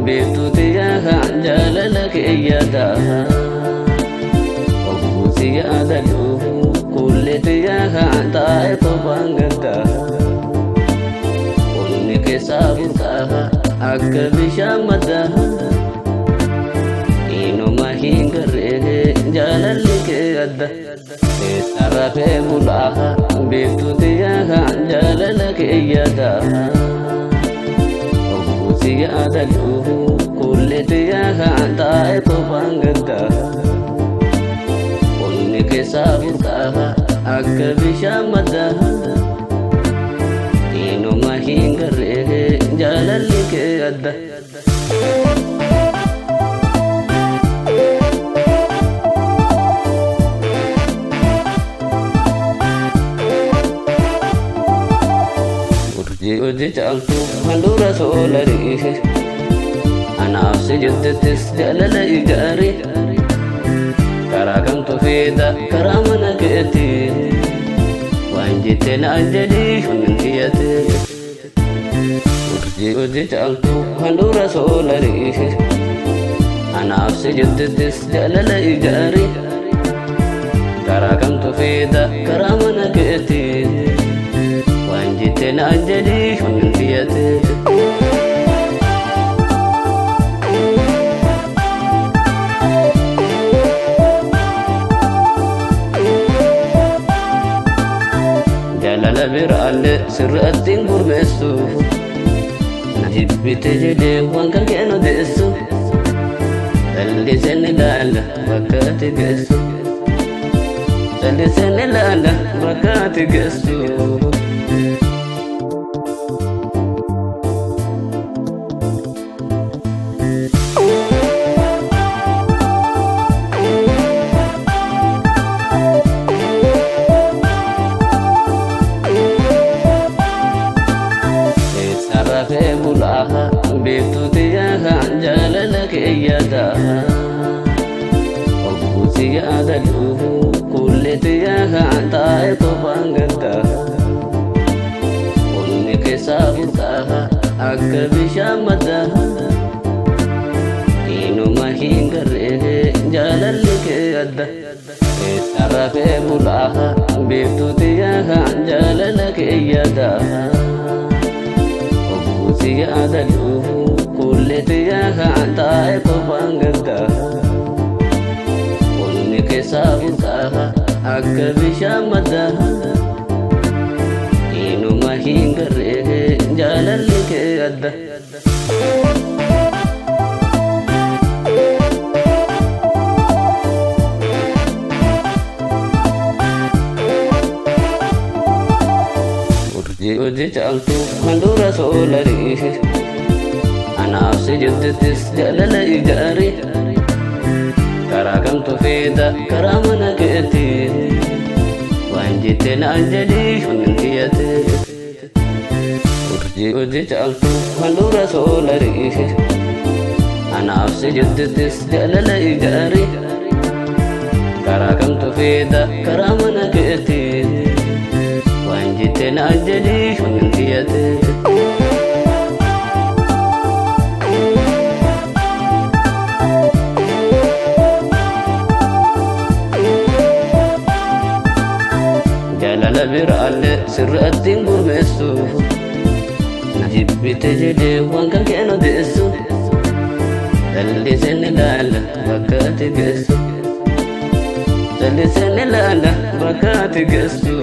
beektu tiyyaa jaalala keeyyataa obbuu si yaadadhu kulli tiyyaa taa'e kophaan gaddaa onni keessaa burqaa akka bishaan maddaa inuma hin garree jaalalli kee adda keessa rafee bulaa beektu tiyyaa jaalala keeyyataa obbuu si yaadadhu kulli tiyyaa taa'e kophaan gaddaa onni keessaa burqaa akka bishaan maddaa inuma hin garree jaalalli kee adda Odi caaltu handhuura soolanii anaaf si jettettis jaalala ijaarii karaa kamtu fiida karaa mana keetti waan jettee naan jedhii hunnin kiyyate odi caaltu handhuura soolanii anaaf si jettettis jaalala ijaarii karaa kamtu fiida karaa mana keetti wanjite naan jedhii hunnin kiyyate jaalala biraalle sirratti hin gurmeessu na jibbite jedhee waan kan kee odeessu jalliseen ilaala bakka ati geessu jalliseen ilaala bakka ati geessu rafee bulaa beektu tiyyaa jaalala keeyyataa obbuu si yaadadhu kulli tiyyaa taa'e kophaan gaddaa onni keessaa burqaa akka bishaan maddaa inuma hin garree jaalalli kee adda keessa rafee bulaa beektu tiyyaa jaalala keeyyataa si yaadadhu kulli tiyyaa taa'e kophaan gaddaa onni keessaa burqaa akka bishaan maddaa inuma hin garree jaalalli kee adda odi caaltu handhuura soolanii anaaf si jettettis jaalala ijaarii karaa kamtu fiida karaa mana keetti waan jettee naan jedhii hunnin kiyyate odi caaltu handhuura soolanii anaaf si jettettis jaalala ijaarii karaa kamtu fiida karaa mana keetti waan jettee naan jedhii hunnin kiyyate jaalala biraalle sirratti hin gurmeessu na jibbite jedhee waan kan kee odeessu jalliseen ilaala bakka ati geessu jalliseen ilaala bakka ati geessu